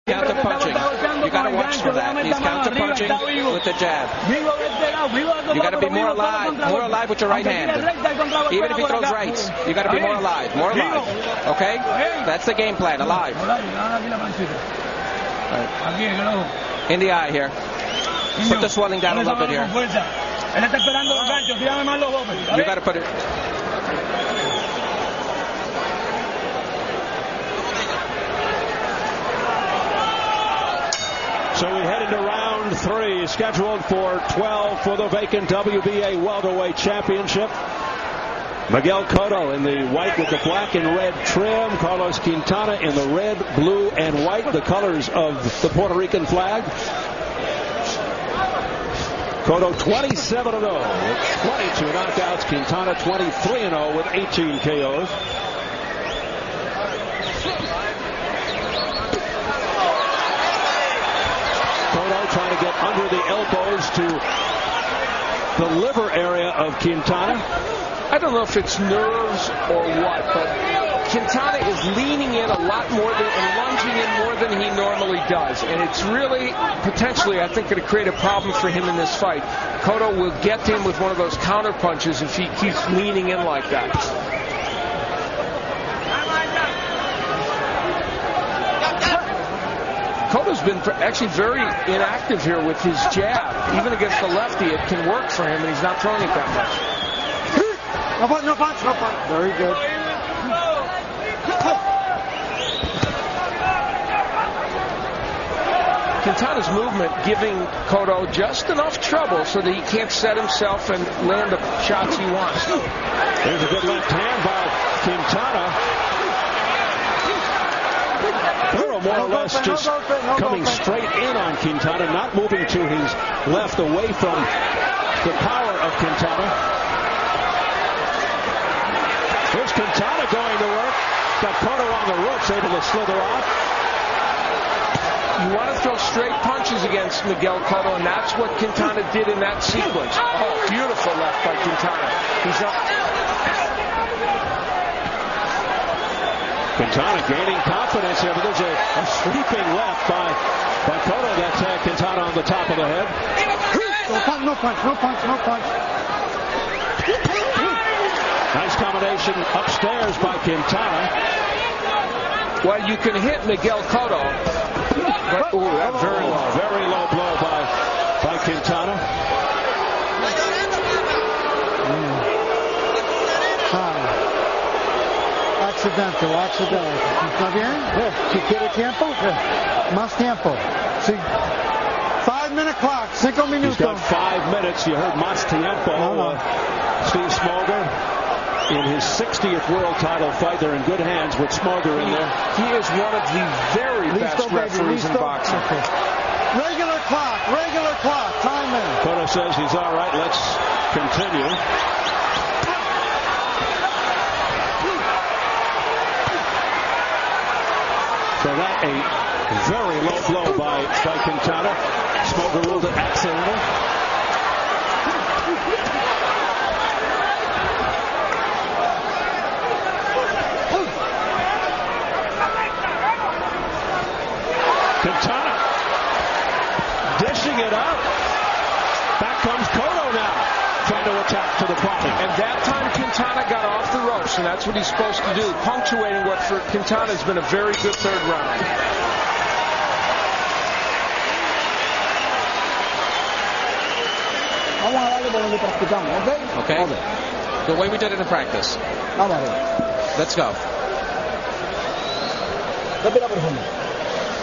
Counter punching. You got to watch for that. He's counter punching with the jab. You got to be more alive with your right hand. Even if he throws rights, you got to be more alive. Okay? That's the game plan. Alive. Right. In the eye here. Put the swelling down a little bit here. You got to put it. So we head into round 3, scheduled for 12 for the vacant WBA Welterweight Championship. Miguel Cotto in the white with the black and red trim. Carlos Quintana in the red, blue, and white, the colors of the Puerto Rican flag. Cotto 27-0 with 22 knockouts. Quintana 23-0 with 18 KOs. Cotto trying to get under the elbows to the liver area of Quintana. I don't know if it's nerves or what, but Quintana is leaning in a lot more and lunging in more than he normally does. And it's really, potentially, I think, going to create a problem for him in this fight. Cotto will get him with one of those counter punches if he keeps leaning in like that. Cotto's been actually very inactive here with his jab. Even against the lefty, it can work for him, and he's not throwing it that much. No punch. Very good. Quintana's movement giving Cotto just enough trouble so that he can't set himself and land the shots he wants. There's a good left hand by Quintana. Burrow more or less just coming straight in on Quintana, not moving to his left away from the power of Quintana. Here's Quintana going to work. Got Cotto on the ropes, able to slither off. You want to throw straight punches against Miguel Cotto, and that's what Quintana did in that sequence. Oh, beautiful left by Quintana. He's up. Quintana gaining confidence here, but there's a sweeping left by Cotto. That's Quintana on the top of the head. No punch. Nice combination upstairs by Quintana. Well, you can hit Miguel Cotto. But, that's very low blow by Quintana. Accidental. ¿Está bien? Si quiere tiempo, más tiempo. Sí. 5-minute clock, 5 minutos. He's got 5 minutes. You heard más tiempo. Steve Smoger in his 60th world title fight. They're in good hands with Smoger in there. He is one of the very best referees in boxing. Okay. Regular clock, time in. Cotto says he's all right. Let's continue. So that a very low blow by Quintana. Smoger ruled it accidental. Quintana dishing it out. Back comes Cotto now, trying to attack to the body. And that time Quintana got off the ropes, and that's what he's supposed to do, punctuating what for Quintana has been a very good third round. Okay. The way we did it in practice. Let's go.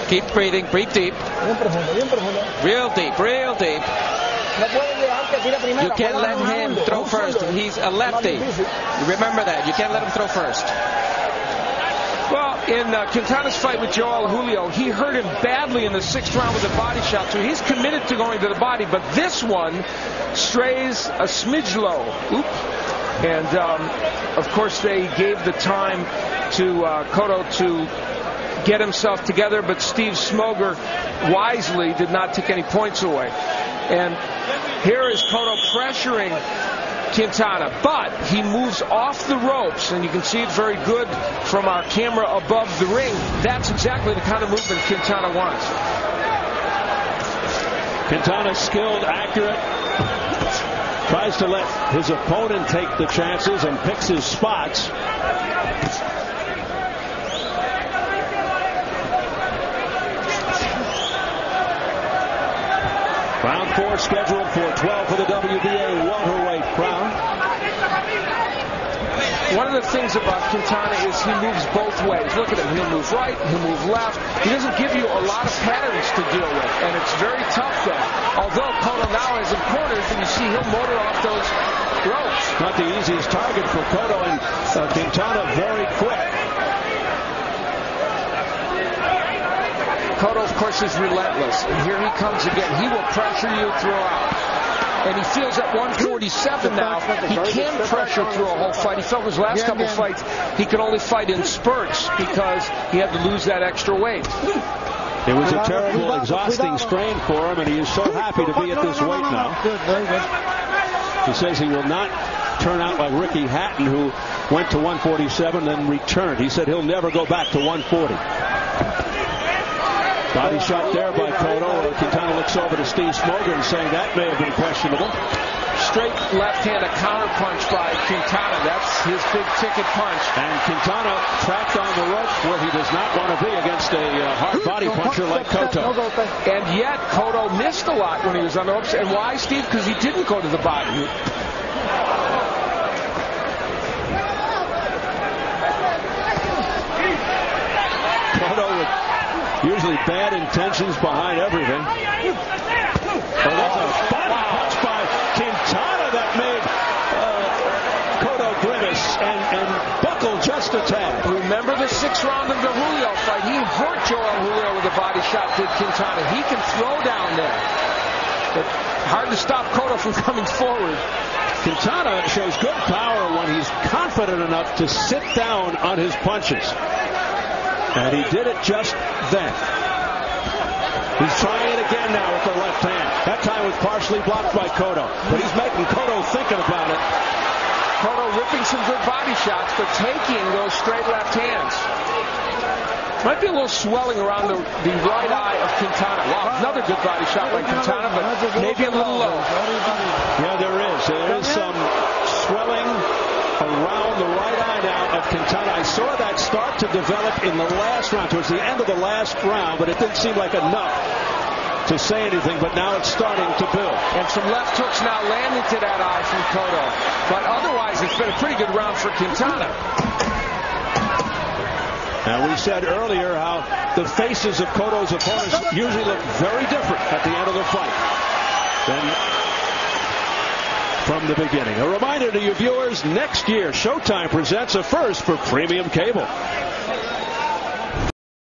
Keep breathing. Breathe deep. Real deep. You can't let him throw first. He's a lefty. Remember that. You can't let him throw first. Well, in Quintana's fight with Joel Julio, he hurt him badly in the 6th round with a body shot, so he's committed to going to the body. But this one strays a smidge low. And, of course, they gave the time to Cotto to get himself together, but Steve Smoger wisely did not take any points away. And here is Cotto pressuring Quintana, but he moves off the ropes, and you can see it very good from our camera above the ring. That's exactly the kind of movement Quintana wants. Quintana skilled, accurate, tries to let his opponent take the chances and picks his spots. Round 4 scheduled for 12 for the WBA welterweight crown. One of the things about Quintana is he moves both ways. Look at him. He'll move right, he'll move left. He doesn't give you a lot of patterns to deal with, and it's very tough then. Although Cotto now has him cornered, and you see he'll motor off those ropes. Not the easiest target for Cotto, and Quintana very quick. Cotto, of course, is relentless, and here he comes again. He will pressure you throughout. And he feels at 147 now, he can pressure through a whole fight. He felt his last couple fights, he could only fight in spurts because he had to lose that extra weight. It was a terrible, exhausting strain for him, and he is so happy to be at this weight now. He says he will not turn out like Ricky Hatton, who went to 147 and returned. He said he'll never go back to 140. Body shot there by Cotto. Quintana looks over to Steve Smogren, saying that may have been questionable. Straight left hand, a counter punch by Quintana. That's his big ticket punch. And Quintana trapped on the rope where he does not want to be against a hard body puncher like Cotto. And yet Cotto missed a lot when he was on the ropes. And why, Steve? Because he didn't go to the body. Cotto with usually bad intentions behind everything. Oh, that's a body punch by Quintana that made Cotto grimace and buckle just a tad. Remember the 6th round of the Julio fight? He hurt Joel Julio with a body shot, did Quintana. He can throw down there. But hard to stop Cotto from coming forward. Quintana shows good power when he's confident enough to sit down on his punches. And he did it just then. He's trying it again now with the left hand. That time was partially blocked by Cotto. But he's making Cotto thinking about it. Cotto ripping some good body shots, but taking those straight left hands. Might be a little swelling around the right eye of Quintana. Wow, another good body shot by Quintana, but maybe a little low. Yeah, there is. There is some swelling around the right eye now of Quintana. I saw that start to develop in the last round, towards the end of the last round, but it didn't seem like enough to say anything, but now it's starting to build. And some left hooks now landing to that eye from Cotto. But otherwise, it's been a pretty good round for Quintana. Now, we said earlier how the faces of Cotto's opponents usually look very different at the end of the fight than from the beginning. A reminder to you viewers, next year, Showtime presents a first for premium cable.